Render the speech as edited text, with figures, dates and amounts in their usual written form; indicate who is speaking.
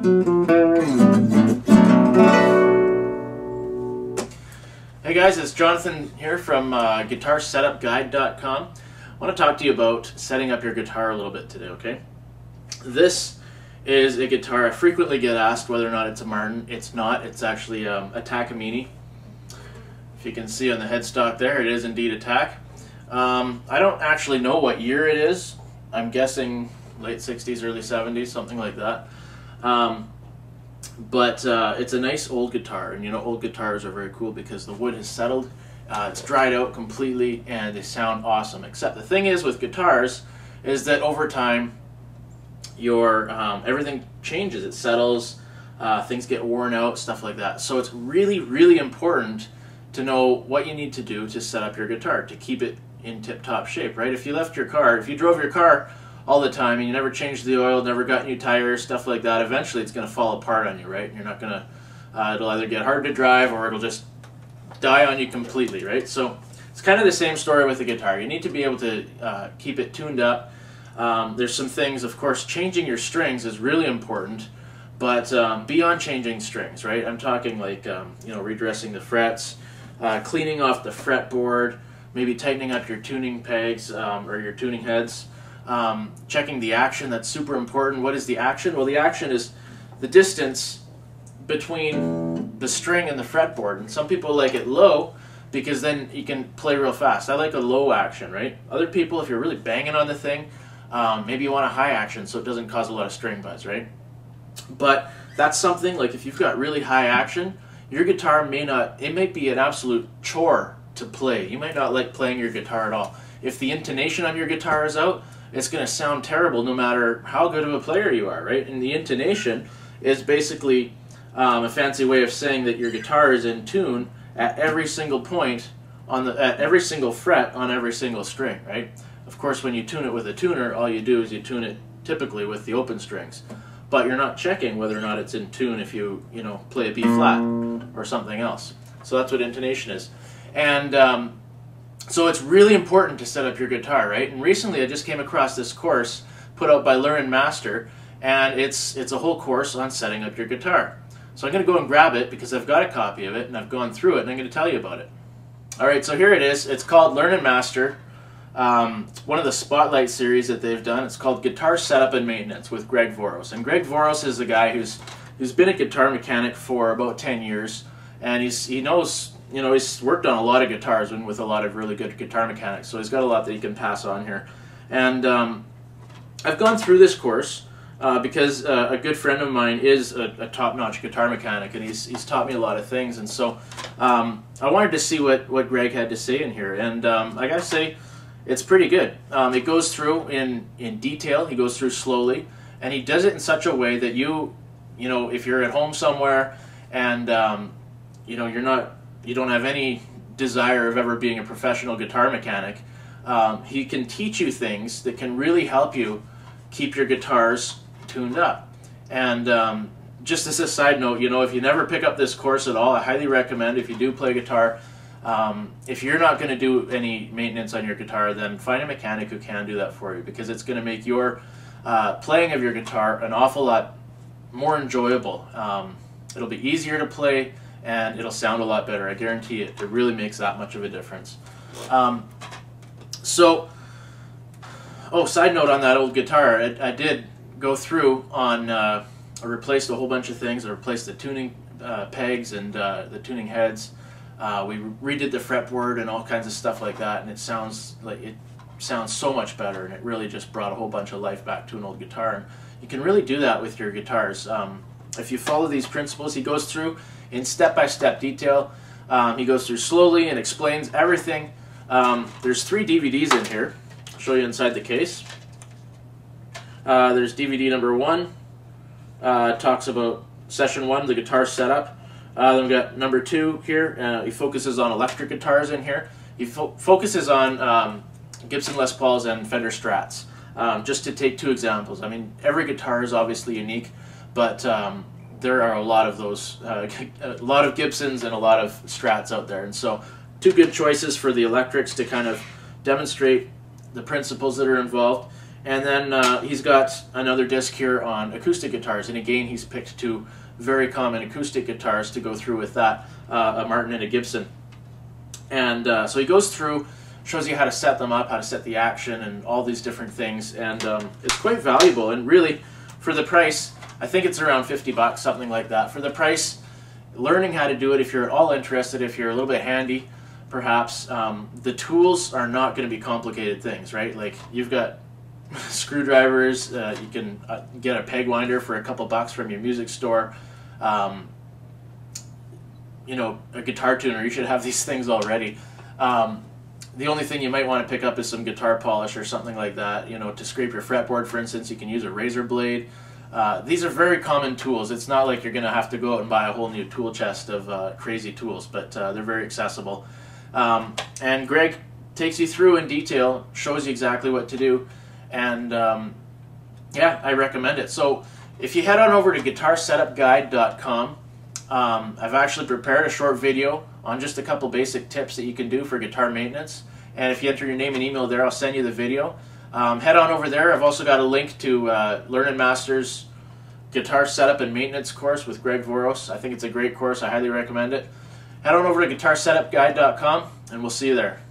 Speaker 1: Hey guys, it's Jonathan here from GuitarSetupGuide.com. I want to talk to you about setting up your guitar a little bit today, okay? This is a guitar I frequently get asked whether or not it's a Martin. It's not. It's actually a Takamine. If you can see on the headstock there, it is indeed a Tak. I don't actually know what year it is. I'm guessing late 60s, early 70s, something like that. But it's a nice old guitar, and you know, old guitars are very cool because the wood has settled, it's dried out completely, and they sound awesome. Except the thing is with guitars is that over time your everything changes, it settles, things get worn out, stuff like that. So it's really, really important to know what you need to do to set up your guitar to keep it in tip-top shape, right? If you left your car, if you drove your car all the time and you never changed the oil, never got new tires, stuff like that, eventually it's going to fall apart on you, right? You're not going to, it'll either get hard to drive or it'll just die on you completely, right? So it's kind of the same story with the guitar. You need to be able to keep it tuned up. There's some things, of course, changing your strings is really important, but beyond changing strings, right? I'm talking like, you know, redressing the frets, cleaning off the fretboard, maybe tightening up your tuning pegs or your tuning heads. Checking the action, that's super important. What is the action? Well, the action is the distance between the string and the fretboard. And some people like it low because then you can play real fast. I like a low action, right? Other people, if you're really banging on the thing, maybe you want a high action so it doesn't cause a lot of string buzz, right? But that's something, like if you've got really high action, your guitar may not, it might be an absolute chore to play. You might not like playing your guitar at all. If the intonation on your guitar is out, it's going to sound terrible no matter how good of a player you are, right? And the intonation is basically a fancy way of saying that your guitar is in tune at every single point, at every single fret on every single string, right? Of course, when you tune it with a tuner, all you do is you tune it typically with the open strings. But you're not checking whether or not it's in tune if you know, play a B flat or something else. So that's what intonation is. And so it's really important to set up your guitar, right? And recently I just came across this course put out by Learn and Master, and it's a whole course on setting up your guitar. So I'm going to go and grab it because I've got a copy of it and I've gone through it and I'm going to tell you about it. Alright, so here it is. It's called Learn and Master. It's one of the Spotlight series that they've done. It's called Guitar Setup and Maintenance with Greg Voros. And Greg Voros is a guy who's been a guitar mechanic for about 10 years, and he knows, you know, he's worked on a lot of guitars and with a lot of really good guitar mechanics, so he's got a lot that he can pass on here. And I've gone through this course because a good friend of mine is a top-notch guitar mechanic, and he's taught me a lot of things. And so I wanted to see what Greg had to say in here, and I gotta say, it's pretty good. It goes through in detail. He goes through slowly, and he does it in such a way that you know, if you're at home somewhere and you know, you don't have any desire of ever being a professional guitar mechanic, he can teach you things that can really help you keep your guitars tuned up. And just as a side note, you know, if you never pick up this course at all, I highly recommend, if you do play guitar, if you're not going to do any maintenance on your guitar, then find a mechanic who can do that for you, because it's going to make your playing of your guitar an awful lot more enjoyable. It'll be easier to play, and it'll sound a lot better. I guarantee it. It really makes that much of a difference. Side note on that old guitar, I did go through on, I replaced a whole bunch of things. I replaced the tuning pegs and the tuning heads. We redid the fretboard and all kinds of stuff like that, and it sounds so much better, and it really just brought a whole bunch of life back to an old guitar. And you can really do that with your guitars. If you follow these principles, he goes through in step-by-step detail. He goes through slowly and explains everything. There's 3 DVDs in here. I'll show you inside the case. There's DVD number 1. Talks about session 1, the guitar setup. Then we've got number 2 here. He focuses on electric guitars in here. He focuses on Gibson Les Pauls and Fender Strats. Just to take 2 examples. I mean, every guitar is obviously unique, but there are a lot of those, a lot of Gibsons and a lot of Strats out there. And so 2 good choices for the electrics to kind of demonstrate the principles that are involved. And then he's got another disc here on acoustic guitars, and again he's picked two very common acoustic guitars to go through with that, a Martin and a Gibson. And so he goes through, shows you how to set them up, how to set the action, and all these different things, and it's quite valuable. And really, for the price, I think it's around 50 bucks, something like that. For the price, learning how to do it, if you're at all interested, if you're a little bit handy, perhaps, the tools are not going to be complicated things, right? Like, you've got screwdrivers, you can get a peg winder for a couple bucks from your music store, you know, a guitar tuner, you should have these things already. The only thing you might want to pick up is some guitar polish or something like that, you know, to scrape your fretboard, for instance. You can use a razor blade. These are very common tools. It's not like you're going to have to go out and buy a whole new tool chest of crazy tools, but they're very accessible. And Greg takes you through in detail, shows you exactly what to do, and yeah, I recommend it. So if you head on over to PlayGuitar.com, I've actually prepared a short video on just a couple basic tips that you can do for guitar maintenance, and if you enter your name and email there, I'll send you the video. Head on over there. I've also got a link to Learn and Master's Guitar Setup and Maintenance course with Greg Voros. I think it's a great course. I highly recommend it. Head on over to PlayGuitar.com, and we'll see you there.